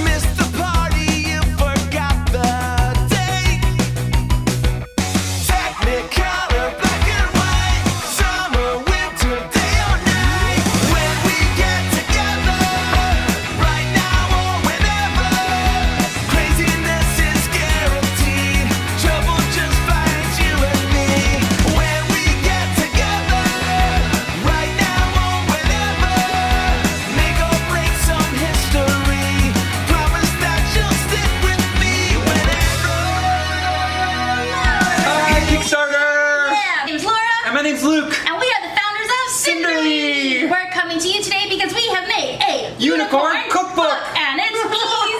Missed the party, you forgot the date. Technicolor, black and white, summer, winter, day or night. When we get together, right now or whenever, craziness is guaranteed. Trouble just finds you and me. When we get together, right now or whenever, make or break some history. Promise that you'll stick with me whenever. Hi, Kickstarter! Yeah, my name's Laura, And my name's Luke. and we are the founders of Cinderly. We're coming to you today because we have made a Unicorn Cookbook. and it's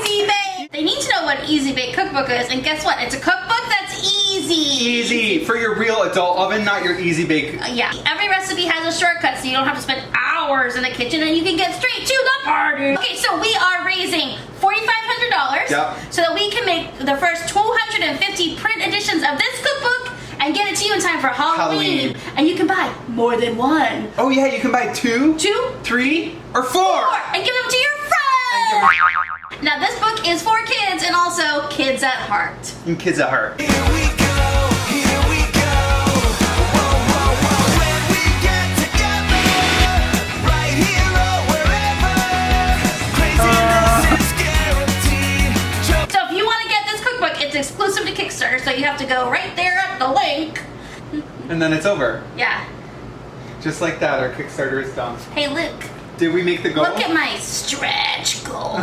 Easy Bake. They need to know what Easy Bake Cookbook is, and guess what? It's a cookbook that's easy. Easy for your real adult oven, not your Easy Bake. Yeah, every recipe has a shortcut, so you don't have to spend hours in the kitchen, and you can get straight to the party. Okay, so we are raising $4,500 Yep. so that we can make the first 250 print editions of this cookbook and get it to you in time for Halloween. Halloween. And you can buy more than one. Oh yeah, you can buy 2, 2, 3, or 4. and give them to your friends. Now this book is for kids and also kids at heart. And kids at heart. Here we go, here we go. Whoa, whoa, whoa. When we get together, right here or wherever, craziness is guaranteed. So if you want to get this cookbook, it's exclusive to Kickstarter, so you have to go right there at the link. And then it's over. Yeah. Just like that, our Kickstarter is done. Hey Luke, Did we make the goal? look at my stretch goal.